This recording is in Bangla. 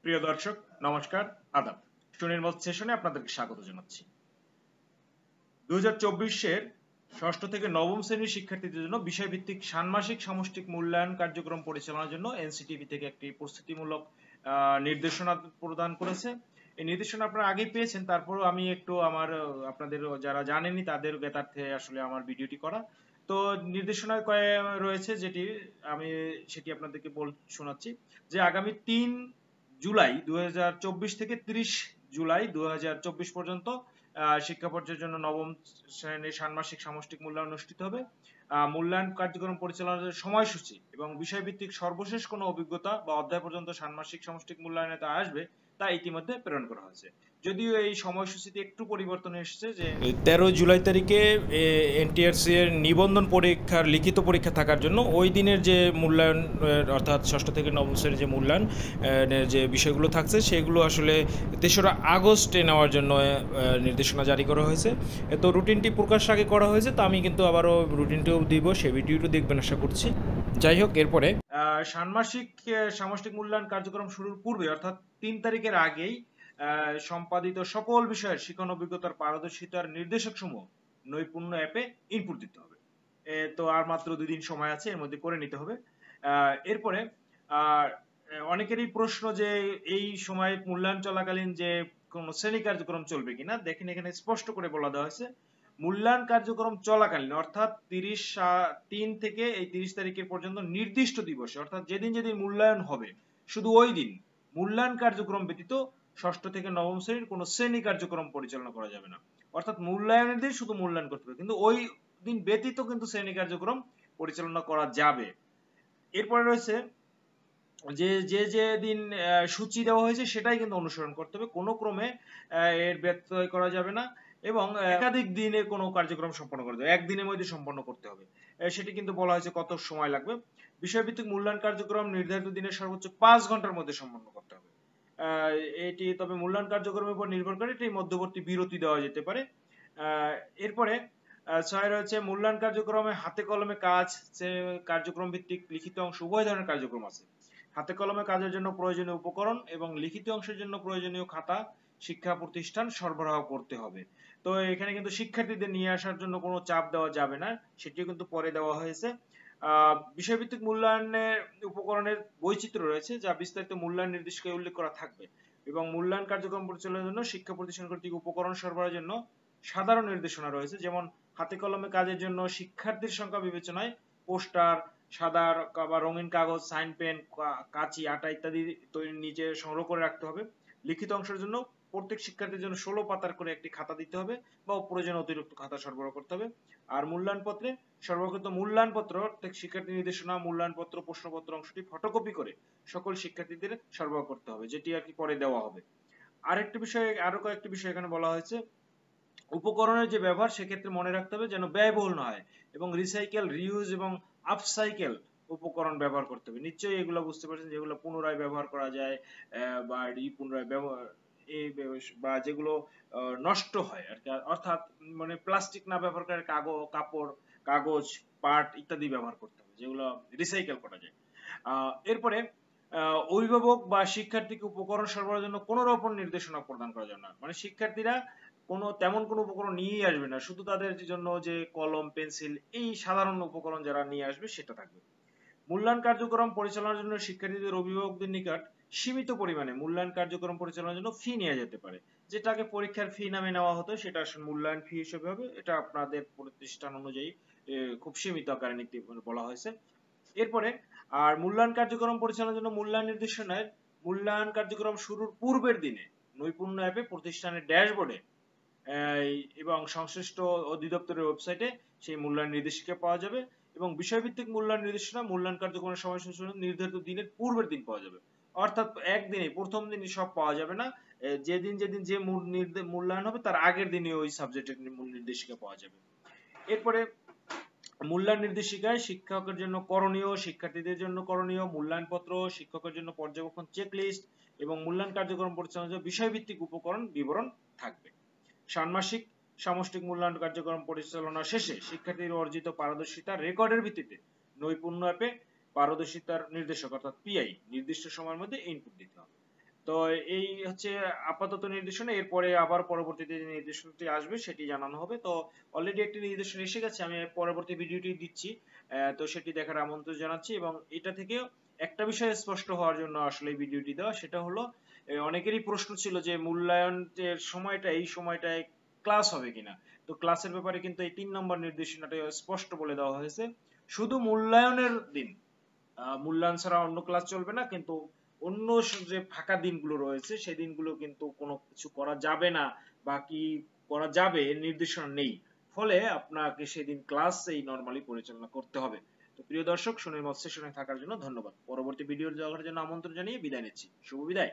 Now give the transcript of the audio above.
প্রিয় দর্শক, নমস্কার, আদাব। সুনির্মল সেশনে আপনাদেরকে স্বাগত জানাচ্ছি। 2024-এর ষষ্ঠ থেকে নবম শ্রেণীর শিক্ষার্থীদের জন্য বিষয়ভিত্তিক ষান্মাসিক সামষ্টিক মূল্যায়ন কার্যক্রম পরিচালনার জন্য এনসিটিভি থেকে একটি প্রস্তুতিমূলক নির্দেশনা প্রদান করেছে। এই নির্দেশনা আপনারা আগেই পেয়েছেন, তারপরও আমি একটু আপনাদের যারা জানেননি তাদের জ্ঞাতার্থে আসলে আমার ভিডিওটি করা। তো নির্দেশনায় রয়েছে সেটি আপনাদেরকে শোনাচ্ছি যে আগামী 3 জুলাই 2024 থেকে 30 জুলাই 2024 পর্যন্ত শিক্ষা পর্যায়ের জন্য নবম শ্রেণীর ষান্মাসিক সামষ্টিক মূল্যায়ন অনুষ্ঠিত হবে। মূল্যায়ন কার্যক্রম পরিচালনার সময়সূচি এবং বিষয়ভিত্তিক সর্বশেষ কোনো অভিজ্ঞতা বা অধ্যায় পর্যন্ত ষান্মাসিক সামষ্টিক মূল্যায়নে তা আসবে তা ইতিমধ্যে প্রেরণ করা হয়েছে। যদিও এই সময়সূচিতে একটু পরিবর্তন এসেছে যে 13 জুলাই তারিখে এনটিআরসি এর নিবন্ধন পরীক্ষার লিখিত পরীক্ষা থাকার জন্য ওই দিনের যে মূল্যায়ন অর্থাৎ ষষ্ঠ থেকে নবম শ্রেণীর যে মূল্যায়ন যে বিষয়গুলো থাকছে সেগুলো আসলে 3রা আগস্টে নেওয়ার জন্য নির্দেশনা জারি করা হয়েছে। তো রুটিনটি প্রকাশ আগে করা হয়েছে, তো আমি কিন্তু আবারও রুটিনটিও দিব, সেই ভিডিওটি দেখবেন আশা করছি। যাই হোক, এরপরে ষান্মাসিক সামষ্টিক মূল্যায়ন কার্যক্রম শুরুর পূর্বে অর্থাৎ 3 তারিখের আগেই সম্পাদিত সকল বিষয়ের শিক্ষণ অভিজ্ঞতার পারদর্শিতার নির্দেশক সমূহ নৈপুণ্য অ্যাপে ইনপুট দিতে হবে। তো আর মাত্র 2 দিন সময় আছে, এর মধ্যে করে নিতে হবে। এরপরে অনেকেরই প্রশ্ন যে এই সময় মূল্যায়ন চলাকালীন যে কোন শ্রেণী কার্যক্রম চলবে কিনা। দেখেন, এখানে স্পষ্ট করে বলা দেওয়া হয়েছে মূল্যায়ন কার্যক্রম চলাকালীন অর্থাৎ 3 থেকে এই 30 তারিখের পর্যন্ত নির্দিষ্ট দিবসে অর্থাৎ যেদিন যেদিন মূল্যায়ন হবে শুধু ওই দিন মূল্যায়ন কার্যক্রম ব্যতীত ষষ্ঠ থেকে নবম শ্রেণীর কোন শ্রেণী কার্যক্রম পরিচালনা করা যাবে না। অর্থাৎ মূল্যায়নের দিন শুধু মূল্যায়ন করতে হবে, কিন্তু ওই দিন ব্যতীত কিন্তু শ্রেণী কার্যক্রম পরিচালনা করা যাবে। এরপরে রয়েছে যে দিন সূচি দেওয়া হয়েছে সেটাই কিন্তু অনুসরণ করতে হবে, কোনো ক্রমে এর ব্যত্যয় করা যাবে না এবং একাধিক দিনে কোনো কার্যক্রম সম্পন্ন করতে হবে, একদিনের মধ্যে সম্পন্ন করতে হবে। সেটি কিন্তু বলা হয়েছে কত সময় লাগবে। বিষয়ভিত্তিক মূল্যায়ন কার্যক্রম নির্ধারিত দিনে সর্বোচ্চ 5 ঘন্টার মধ্যে সম্পন্ন করতে হবে। এটি তবে মূল্যায়ন কার্যক্রমের উপর নির্ভর করে এটি মধ্যবর্তী বিরতি দেওয়া যেতে পারে। এরপরে 6 রয়েছে মূল্যায়ন কার্যক্রমে হাতে কলমে কাজ, কার্যক্রম ভিত্তিক লিখিত অংশ উভয় ধরনের কার্যক্রম আছে। হাতে কলমে কাজের জন্য প্রয়োজনীয় উপকরণ এবং লিখিত অংশের জন্য প্রয়োজনীয় খাতা শিক্ষা প্রতিষ্ঠান সরবরাহ করতে হবে। তো এখানে কিন্তু শিক্ষার্থীদের নিয়ে আসার জন্য কোনো চাপ দেওয়া যাবে না, সেটিও কিন্তু পরে দেওয়া হয়েছে। বিষয়ভিত্তিক মূল্যায়নের উপকরণের বৈচিত্র্য রয়েছে যা বিস্তারিত মূল্যায়ন নির্দেশিকায় উল্লেখ করা থাকবে এবং মূল্যায়ন কার্যক্রম পরিচালনার জন্য শিক্ষা প্রতিষ্ঠান কর্তৃক উপকরণ সরবরাহের জন্য সাধারণ নির্দেশনা রয়েছে। যেমন হাতে কলমে কাজের জন্য শিক্ষার্থীর সংখ্যা বিবেচনায় পোস্টার, সাদা বা রঙিন কাগজ, সাইন পেন, কাঁচি, আটা ইত্যাদি নিচে সংগ্রহ করে রাখতে হবে। লিখিত অংশের জন্য প্রত্যেক শিক্ষার্থীর জন্য 16 পাতার করে একটি খাতা দিতে হবে বা প্রয়োজনে অতিরিক্ত খাতা সরবরাহ করতে হবে। আর মূল্যায়ন পত্রে সর্বকৃত মূল্যায়ন পত্র প্রত্যেক শিক্ষার্থী নির্দেশনা, মূল্যায়ন পত্র, প্রশ্নপত্র অংশটি ফটোকপি করে সকল শিক্ষার্থীদের সরবরাহ করতে হবে, যেটি আর কি পরে দেওয়া হবে। আরো কয়েকটি বিষয় এখানে বলা হয়েছে। উপকরণের যে ব্যবহার সেক্ষেত্রে মনে রাখতে হবে যেন ব্যয়বহুল না হয় এবং রিসাইকেল, রিইউজ এবং আপসাইকেল উপকরণ ব্যবহার করতে হবে। নিশ্চয়ই এগুলো বুঝতে পারছেন যেগুলো পুনরায় ব্যবহার করা যায় বা পুনরায় ব্যবহার বা যেগুলো নষ্ট হয় আর কি, অর্থাৎ মানে প্লাস্টিক না ব্যবহার করে কাপড়, কাগজ, পাট ইত্যাদি ব্যবহার করতে হবে যেগুলো রিসাইকেল করা যায়। এরপরে অভিভাবক বা শিক্ষার্থীকে উপকরণ সরবরাহের জন্য কোনো রকম নির্দেশনা প্রদান করা যাবে না। মানে শিক্ষার্থীরা তেমন কোনো উপকরণ নিয়েই আসবে না, শুধু তাদের জন্য যে কলম, পেন্সিল, এই সাধারণ উপকরণ যারা নিয়ে আসবে সেটা থাকবে। মূল্যায়ন কার্যক্রম পরিচালনার জন্য শিক্ষার্থীদের অভিভাবকদের নিকট সীমিত পরিমাণে মূল্যায়ন কার্যক্রম পরিচালনার জন্য ফি নেওয়া যেতে পারে। যেটাকে পরীক্ষার ফি নামে নেওয়া হতো সেটা আসলে মূল্যায়ন ফি হিসেবে হবে। এটা আপনাদের প্রতিষ্ঠান অনুযায়ী খুব সীমিত আকারে নিতে বলা হয়েছে। এরপরে মূল্যায়ন কার্যক্রম পরিচালনার জন্য মূল্যায়ন নির্দেশনায় মূল্যায়ন কার্যক্রম শুরুর পূর্বের দিনে নৈপুণ্য অ্যাপে প্রতিষ্ঠানের ড্যাশবোর্ডে এবং সংশ্লিষ্ট অধিদপ্তরের ওয়েবসাইটে সেই মূল্যায়ন নির্দেশিকা পাওয়া যাবে এবং বিষয়ভিত্তিক মূল্যায়ন নির্দেশনা মূল্যায়ন কার্যক্রমের সময়সূচি নির্ধারিত দিনের পূর্বের দিন পাওয়া যাবে। অর্থাৎ একদিনে প্রথম দিনই সব পাওয়া যাবে না, যেদিন যে মূল্যায়ন হবে তার আগের দিনে ওই সাবজেক্টের মূল নির্দেশিকা পাওয়া যাবে। এরপরে মূল্যায়ন নির্দেশিকায় শিক্ষকের জন্য করণীয়, শিক্ষার্থীদের জন্য করণীয়, মূল্যায়ন পত্র, শিক্ষকের জন্য পর্যবেক্ষণ চেকলিস্ট এবং মূল্যায়ন কার্যক্রম পরিচালনার জন্য বিষয়ভিত্তিক উপকরণ বিবরণ থাকবে। ষান্মাসিক সামষ্টিক মূল্যায়ন কার্যক্রম পরিচালনা শেষে শিক্ষার্থীর অর্জিত পারদর্শিতার রেকর্ডের ভিত্তিতে নৈপুণ্য অ্যাপে পারদর্শিতার নির্দেশক অর্থাৎ পিআই নির্দিষ্ট সময়ের মধ্যে ইনপুট দিতে হবে। তো তো এই হচ্ছে আপাতত নির্দেশনা, এরপরে আবার পরবর্তীতে যে নির্দেশনাটি আসবে সেটি জানানো হবে। তো অলরেডি একটি নির্দেশনা এসে গেছে, আমি পরবর্তী ভিডিওটি দিচ্ছি, তো সেটি দেখার আমন্ত্রণ জানাচ্ছি। এবং এটা থেকে একটা বিষয় স্পষ্ট হওয়ার জন্য আসলে এই ভিডিওটি দেওয়া, সেটা হলো অনেকেরই প্রশ্ন ছিল যে মূল্যায়নের সময়টা, এই সময়টায় ক্লাস হবে কিনা। তো ক্লাসের ব্যাপারে কিন্তু এই 3 নম্বর নির্দেশনাটা স্পষ্ট বলে দেওয়া হয়েছে, শুধু মূল্যায়নের দিন, মূল্যায়ন ছাড়া অন্য ক্লাস চলবে না, কিন্তু অন্য যে ফাঁকা দিনগুলো রয়েছে সেই দিনগুলো কিন্তু কোনো কিছু করা যাবে না, বা কি করা যাবে এর নির্দেশনা নেই। ফলে আপনাকে সেদিন ক্লাস এই নরমালি পরিচালনা করতে হবে। তো প্রিয় দর্শক, সুনির্মল সেশনে থাকার জন্য ধন্যবাদ। পরবর্তী ভিডিও দেখার জন্য আমন্ত্রণ জানিয়ে বিদায় নিচ্ছি। শুভ বিদায়।